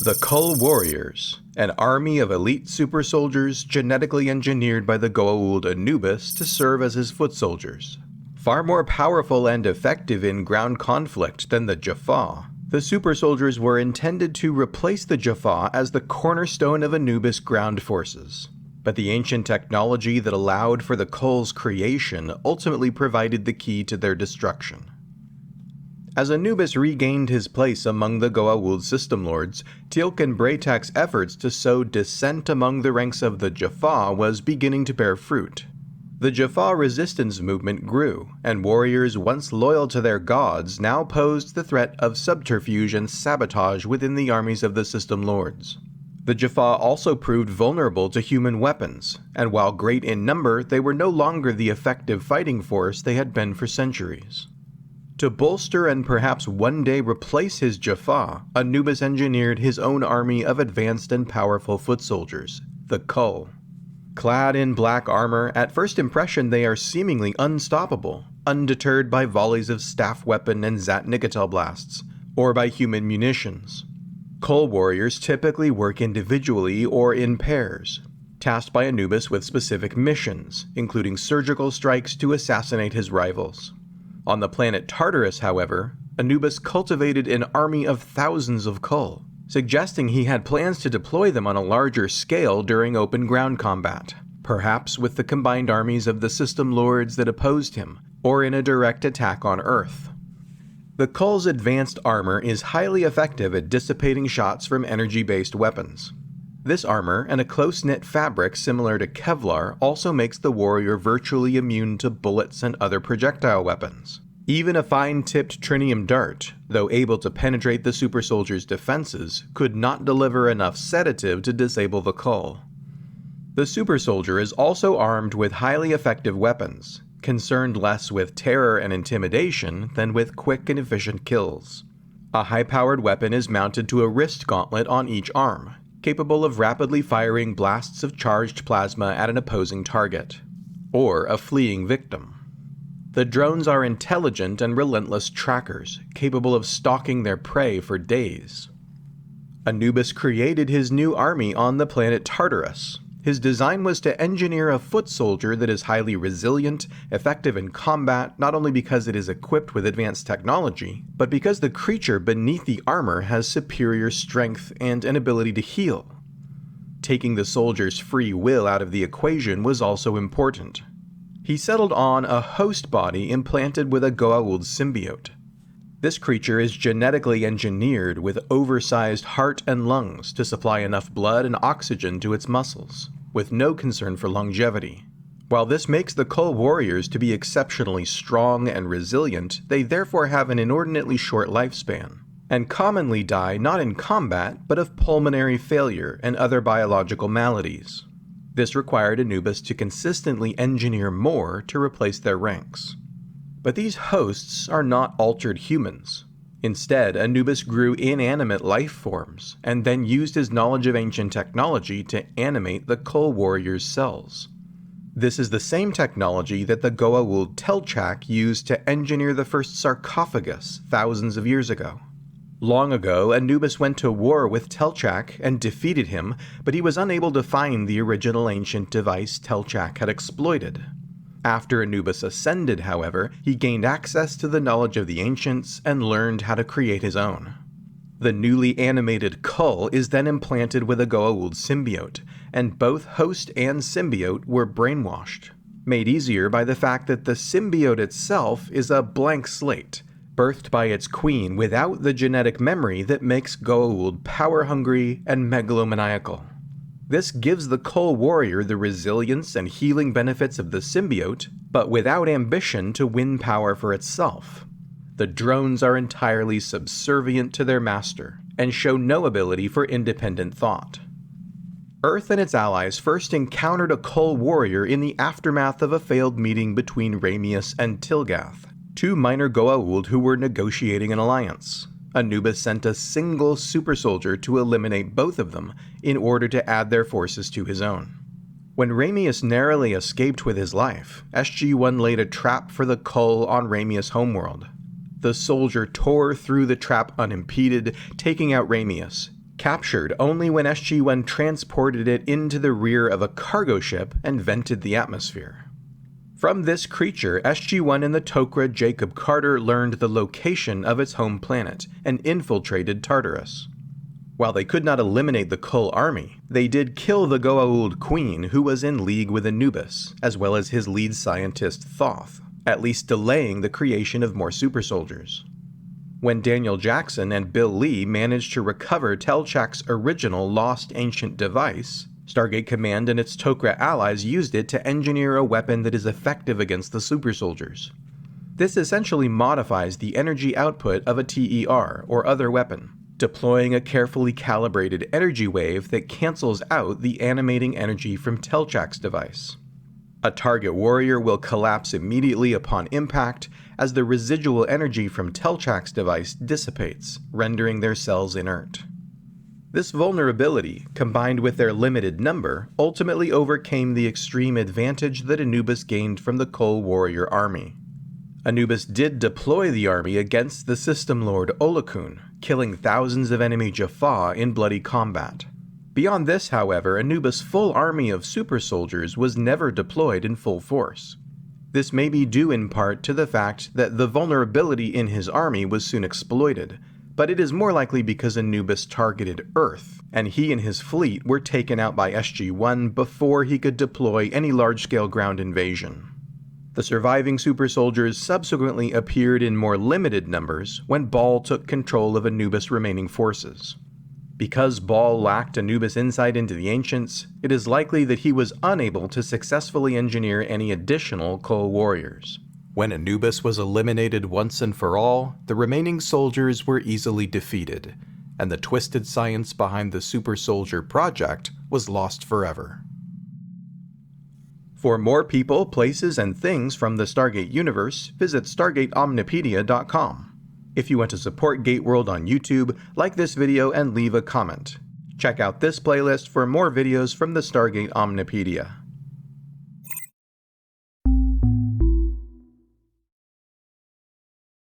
The KULL Warriors, an army of elite super soldiers genetically engineered by the Goa'uld Anubis to serve as his foot soldiers. Far more powerful and effective in ground conflict than the Jaffa, the super soldiers were intended to replace the Jaffa as the cornerstone of Anubis ground forces. But the ancient technology that allowed for the Kull's creation ultimately provided the key to their destruction. As Anubis regained his place among the Goa'uld system lords, Teal'c and Bra'taic's efforts to sow dissent among the ranks of the Jaffa was beginning to bear fruit. The Jaffa resistance movement grew, and warriors once loyal to their gods now posed the threat of subterfuge and sabotage within the armies of the system lords. The Jaffa also proved vulnerable to human weapons, and while great in number, they were no longer the effective fighting force they had been for centuries. To bolster and perhaps one day replace his Jaffa, Anubis engineered his own army of advanced and powerful foot soldiers, the Kull. Clad in black armor, at first impression they are seemingly unstoppable, undeterred by volleys of staff weapon and Zat-Nigatel blasts, or by human munitions. KULL warriors typically work individually or in pairs, tasked by Anubis with specific missions, including surgical strikes to assassinate his rivals. On the planet Tartarus, however, Anubis cultivated an army of thousands of Kull, suggesting he had plans to deploy them on a larger scale during open ground combat, perhaps with the combined armies of the system lords that opposed him, or in a direct attack on Earth. The Kull's advanced armor is highly effective at dissipating shots from energy-based weapons. This armor and a close-knit fabric similar to Kevlar also makes the warrior virtually immune to bullets and other projectile weapons. Even a fine-tipped trinium dart, though able to penetrate the super soldier's defenses, could not deliver enough sedative to disable the Kull. The super soldier is also armed with highly effective weapons, concerned less with terror and intimidation than with quick and efficient kills. A high-powered weapon is mounted to a wrist gauntlet on each arm, capable of rapidly firing blasts of charged plasma at an opposing target, or a fleeing victim. The drones are intelligent and relentless trackers, capable of stalking their prey for days. Anubis created his new army on the planet Tartarus. His design was to engineer a foot soldier that is highly resilient, effective in combat, not only because it is equipped with advanced technology, but because the creature beneath the armor has superior strength and an ability to heal. Taking the soldier's free will out of the equation was also important. He settled on a host body implanted with a Goa'uld symbiote. This creature is genetically engineered with oversized heart and lungs to supply enough blood and oxygen to its muscles, with no concern for longevity. While this makes the KULL warriors to be exceptionally strong and resilient, they therefore have an inordinately short lifespan, and commonly die not in combat but of pulmonary failure and other biological maladies. This required Anubis to consistently engineer more to replace their ranks. But these hosts are not altered humans. Instead, Anubis grew inanimate life forms, and then used his knowledge of ancient technology to animate the KULL warriors' cells. This is the same technology that the Goa'uld Telchak used to engineer the first sarcophagus thousands of years ago. Long ago, Anubis went to war with Telchak and defeated him, but he was unable to find the original ancient device Telchak had exploited. After Anubis ascended, however, he gained access to the knowledge of the ancients and learned how to create his own. The newly animated Kull is then implanted with a Goa'uld symbiote, and both host and symbiote were brainwashed, made easier by the fact that the symbiote itself is a blank slate, birthed by its queen without the genetic memory that makes Goa'uld power-hungry and megalomaniacal. This gives the KULL warrior the resilience and healing benefits of the symbiote, but without ambition to win power for itself. The drones are entirely subservient to their master, and show no ability for independent thought. Earth and its allies first encountered a KULL warrior in the aftermath of a failed meeting between Ramius and Tilgath, two minor Goa'uld who were negotiating an alliance. Anubis sent a single super soldier to eliminate both of them in order to add their forces to his own. When Ramius narrowly escaped with his life, SG-1 laid a trap for the Kull on Ramius' homeworld. The soldier tore through the trap unimpeded, taking out Ramius, captured only when SG-1 transported it into the rear of a cargo ship and vented the atmosphere. From this creature, SG-1 and the Tok'ra Jacob Carter learned the location of its home planet and infiltrated Tartarus. While they could not eliminate the Kull army, they did kill the Goa'uld Queen, who was in league with Anubis, as well as his lead scientist Thoth, at least delaying the creation of more super soldiers. When Daniel Jackson and Bill Lee managed to recover Telchak's original lost ancient device, Stargate Command and its Tok'ra allies used it to engineer a weapon that is effective against the super soldiers. This essentially modifies the energy output of a TER or other weapon, deploying a carefully calibrated energy wave that cancels out the animating energy from Telchak's device. A target warrior will collapse immediately upon impact as the residual energy from Telchak's device dissipates, rendering their cells inert. This vulnerability, combined with their limited number, ultimately overcame the extreme advantage that Anubis gained from the KULL Warrior army. Anubis did deploy the army against the System Lord Olokun, killing thousands of enemy Jaffa in bloody combat. Beyond this, however, Anubis' full army of super soldiers was never deployed in full force. This may be due in part to the fact that the vulnerability in his army was soon exploited, but it is more likely because Anubis targeted Earth, and he and his fleet were taken out by SG-1 before he could deploy any large-scale ground invasion. The surviving super soldiers subsequently appeared in more limited numbers when Baal took control of Anubis' remaining forces. Because Baal lacked Anubis' insight into the Ancients, it is likely that he was unable to successfully engineer any additional KULL warriors. When Anubis was eliminated once and for all, the remaining soldiers were easily defeated, and the twisted science behind the Super Soldier Project was lost forever. For more people, places, and things from the Stargate universe, visit StargateOmnipedia.com. If you want to support GateWorld on YouTube, like this video and leave a comment. Check out this playlist for more videos from the Stargate Omnipedia.